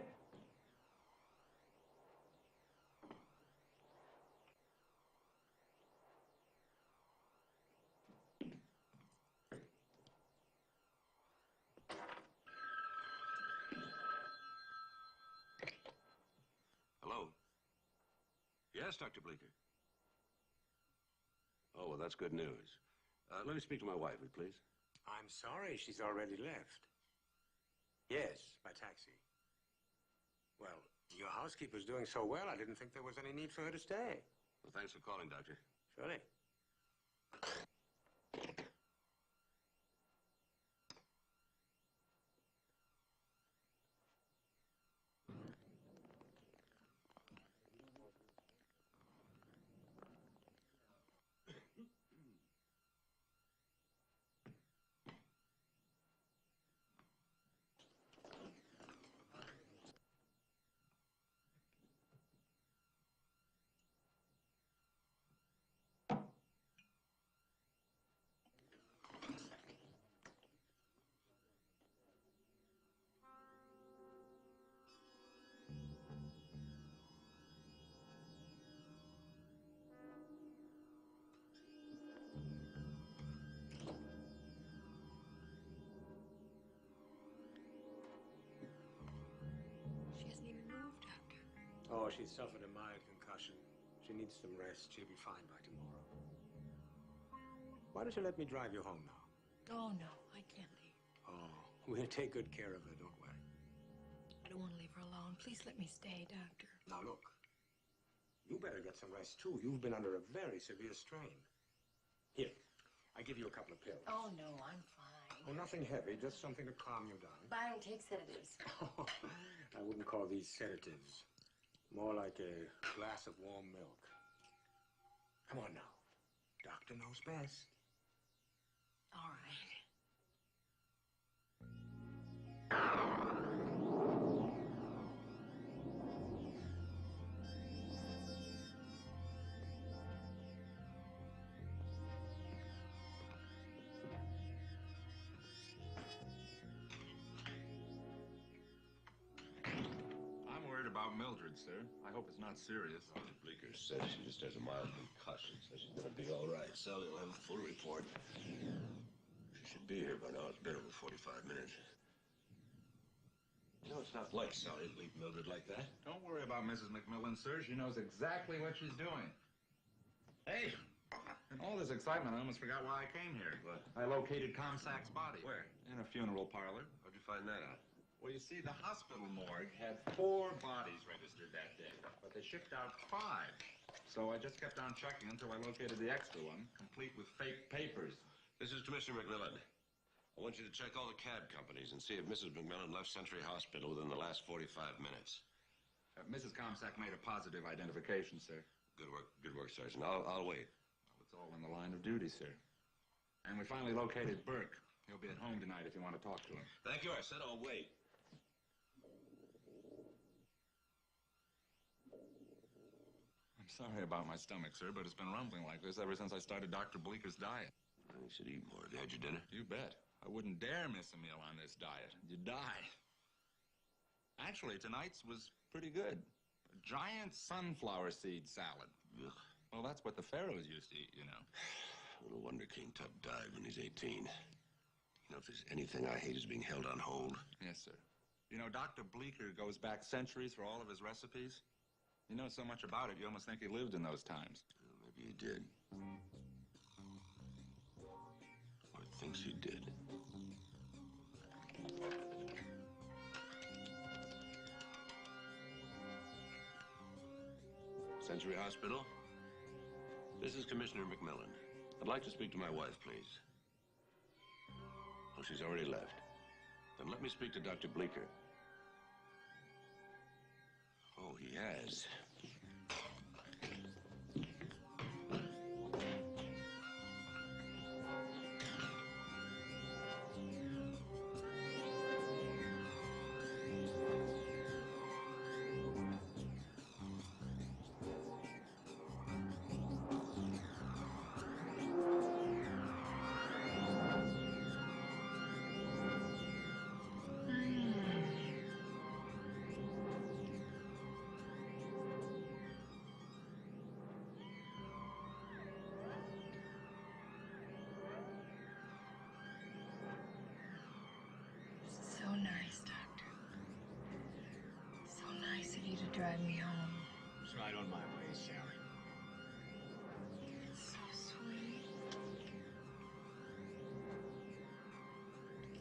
Hello? Yes, Dr. Bleeker. Oh, well, that's good news. Let me speak to my wife, will you, please? I'm sorry she's already left. Yes, by taxi. Well, your housekeeper's doing so well, I didn't think there was any need for her to stay. Well, thanks for calling, Doctor. Surely. She hasn't even moved, Doctor. Oh, she suffered a mild concussion. She needs some rest. She'll be fine by tomorrow. Why don't you let me drive you home now? Oh, no, I can't leave. Oh, we'll take good care of her, don't worry. I don't want to leave her alone. Please let me stay, Doctor. Now, look. You better get some rest, too. You've been under a very severe strain. Here, I give you a couple of pills. Oh, no, I'm fine. Oh, nothing heavy, just something to calm you down. But I don't take sedatives. I wouldn't call these sedatives. More like a glass of warm milk. Come on now. Doctor knows best. All right. I'm worried about Mildred, sir. I hope it's not serious. Dr. Bleeker says she just has a mild concussion. Says she's gonna be all right. Sally will have a full report. She should be here by now. It's been over 45 minutes. You know, it's not like Sally to leave Mildred like that. Don't worry about Mrs. McMillan, sir. She knows exactly what she's doing. Hey, in all this excitement, I almost forgot why I came here. What? I located Comsack's body. Where? In a funeral parlor. How'd you find that out? Well, you see, the hospital morgue had 4 bodies registered that day, but they shipped out 5. So I just kept on checking until I located the extra one, complete with fake papers. This is Commissioner McMillan. I want you to check all the cab companies and see if Mrs. McMillan left Century Hospital within the last 45 minutes. Mrs. Comsack made a positive identification, sir. Good work, Sergeant. I'll wait. Well, it's all in the line of duty, sir. And we finally located Burke. He'll be at home tonight if you want to talk to him. Thank you. I said I'll wait. I'm sorry about my stomach, sir, but it's been rumbling like this ever since I started Dr. Bleeker's diet. You should eat more. Have you had your dinner? You bet. I wouldn't dare miss a meal on this diet. You'd die. Actually, tonight's was pretty good. A giant sunflower seed salad. Ugh. Well, that's what the pharaohs used to eat, you know. No wonder King Tut died when he's 18. You know, if there's anything I hate is being held on hold. Yes, sir. You know, Dr. Bleeker goes back centuries for all of his recipes. You know so much about it, you almost think he lived in those times. Well, maybe he did. Or thinks he did. Century Hospital? This is Commissioner McMillan. I'd like to speak to my wife, please. Oh, she's already left. Then let me speak to Dr. Bleeker. Oh, he has. drive me home. It's right on my way, Sally. It's so sweet.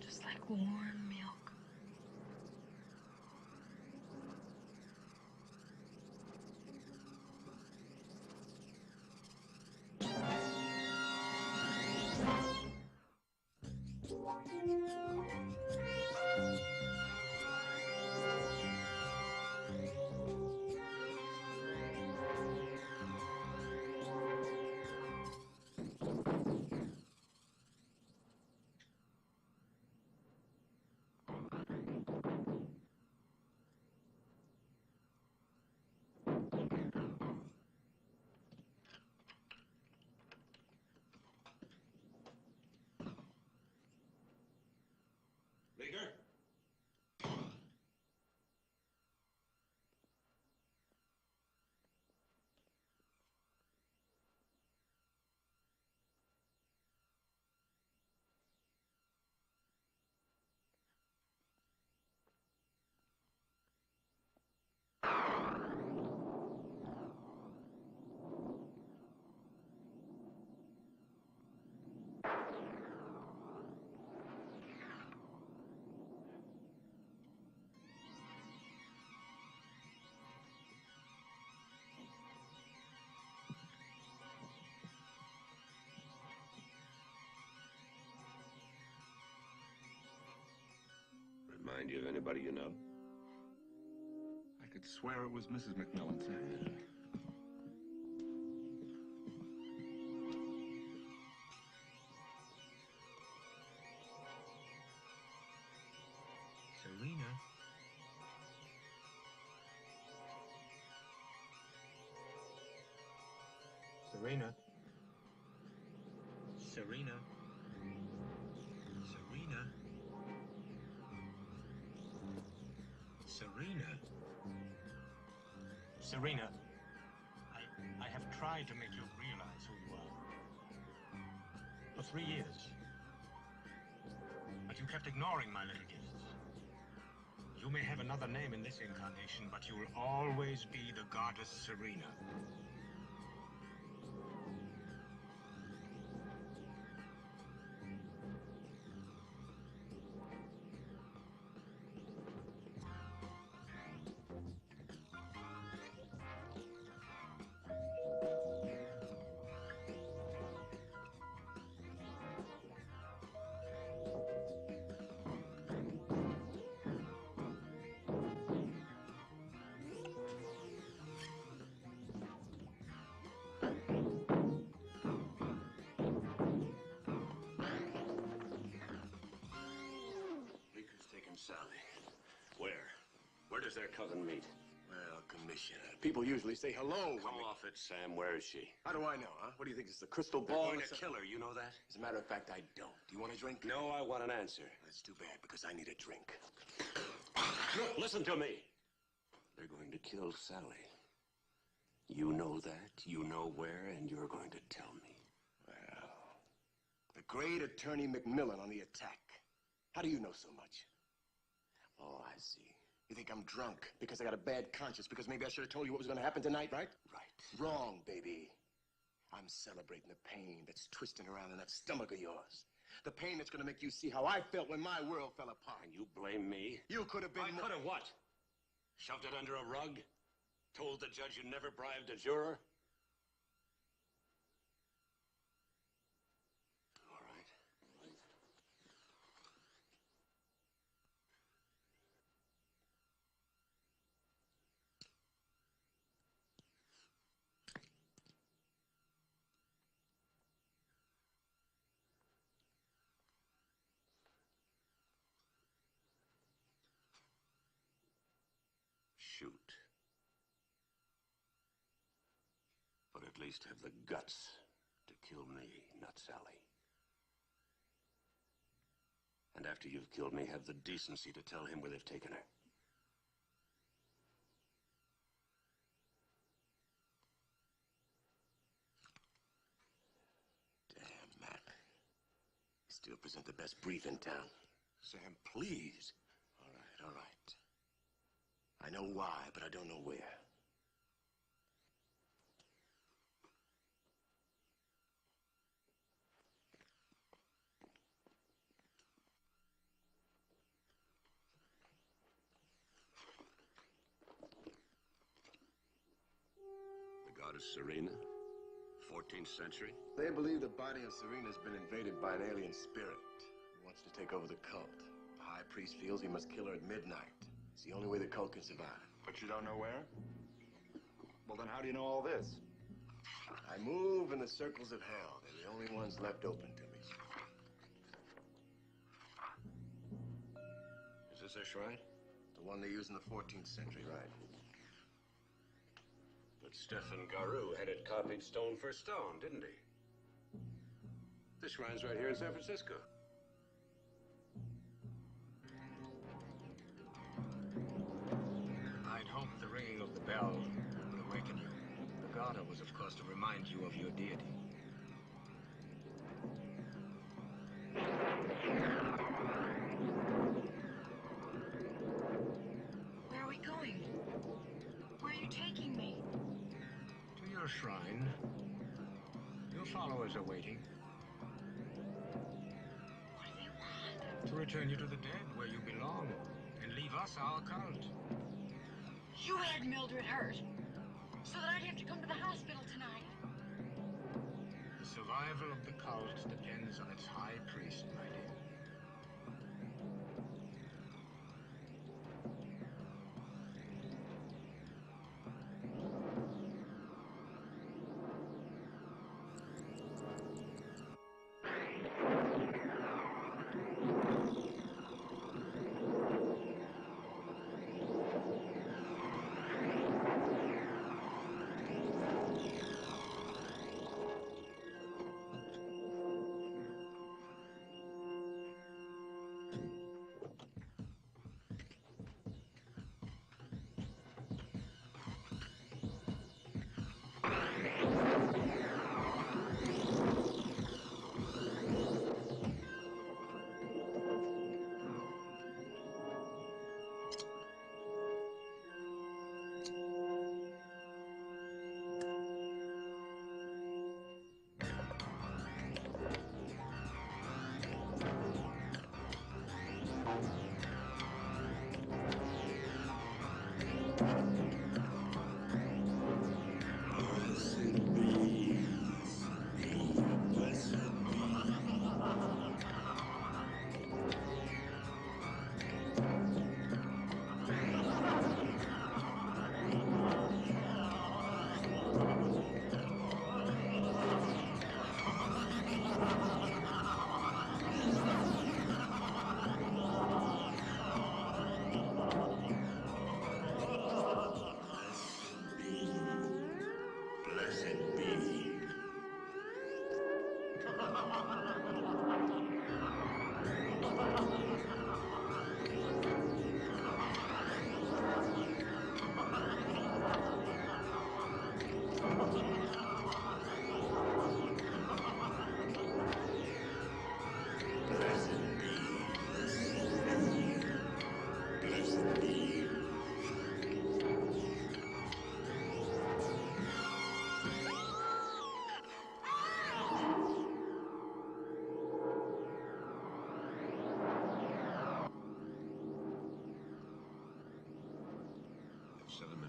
Just like warm milk. Bleeker? Remind you of anybody you know? I could swear it was Mrs. McMillan. Serena? Serena? Serena? Serena? Serena? Serena, I have tried to make you realize who you are. For 3 years. But you kept ignoring my little gifts. You may have another name in this incarnation, but you will always be the goddess Serena. Sally. Where? Where does their cousin meet? Well, Commissioner, people usually say hello when Come off it, Sam. Where is she? How do I know, huh? What do you think, this is a crystal They're ball? going to kill her, you know that? As a matter of fact, I don't. Do you want a drink? No, I want an answer. That's too bad, because I need a drink. Look, listen to me. They're going to kill Sally. You know that, you know where, and you're going to tell me. Well, the great attorney McMillan on the attack. How do you know so much? Oh, I see. You think I'm drunk because I got a bad conscience, because maybe I should have told you what was going to happen tonight, right? Right. Wrong, baby. I'm celebrating the pain that's twisting around in that stomach of yours. The pain that's going to make you see how I felt when my world fell apart. And you blame me? You could have been... I could have what? Shoved it under a rug? Told the judge you never bribed a juror? All right. Shoot. But at least have the guts to kill me, not Sally. And after you've killed me, have the decency to tell him where they've taken her. Damn, Matt. You still present the best brief in town. Sam, please. All right, all right. I know why, but I don't know where. The goddess Serena? 14th century? They believe the body of Serena's been invaded by an alien spirit who wants to take over the cult. The high priest feels he must kill her at midnight. It's the only way the cult can survive. But you don't know where? Well, then how do you know all this? I move in the circles of hell. They're the only ones left open to me. Is this their shrine? The one they used in the 14th century, right? But Stefan Garou had it copied stone for stone, didn't he? This shrine's right here in San Francisco. I'd hoped the ringing of the bell would awaken you. The garter was, of course, to remind you of your deity. Where are we going? Where are you taking me? To your shrine. Your followers are waiting. What do they want? To return you to the dead, where you belong, and leave us our cult. You had Mildred hurt, so that I'd have to come to the hospital tonight. The survival of the cult depends on its high priest, my dear.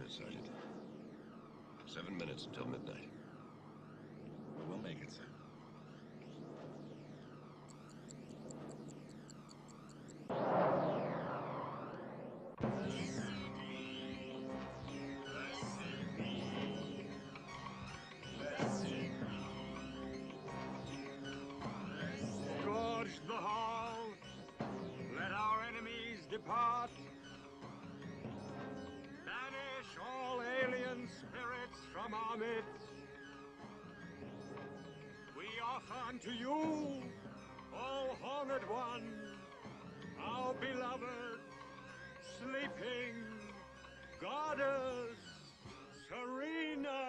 Sergeant. 7 minutes until midnight. We'll make it, sir. Scourge the halls. Let our enemies depart. Banish all alien spirits from our midst. We offer unto you, O Horned One, our beloved, sleeping goddess Serena.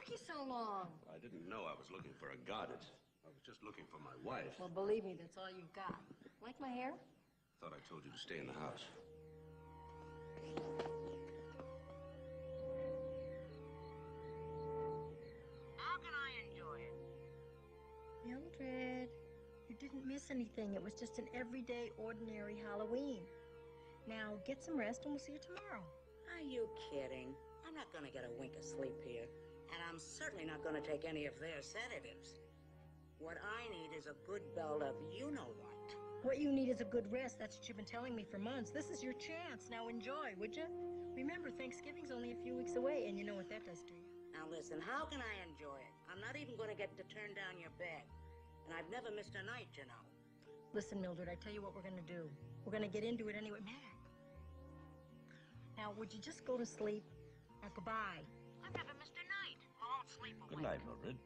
took you so long? I didn't know I was looking for a goddess. I was just looking for my wife. Well, believe me, that's all you've got. Like my hair? Thought I told you to stay in the house. How can I enjoy it? Mildred, you didn't miss anything. It was just an everyday, ordinary Halloween. Now, get some rest and we'll see you tomorrow. Are you kidding? I'm not gonna get a wink of sleep here. And I'm certainly not gonna take any of their sedatives. What I need is a good belt of you-know-what. What you need is a good rest. That's what you've been telling me for months. This is your chance. Now enjoy, would you? Remember, Thanksgiving's only a few weeks away, and you know what that does to you. Now listen, how can I enjoy it? I'm not even gonna get to turn down your bed. And I've never missed a night, you know. Listen, Mildred, I tell you what we're gonna do. We're gonna get into it anyway. Mac. Now, would you just go to sleep? Now, goodbye. I've never missed a night. I won't sleep away. Good night, Mildred.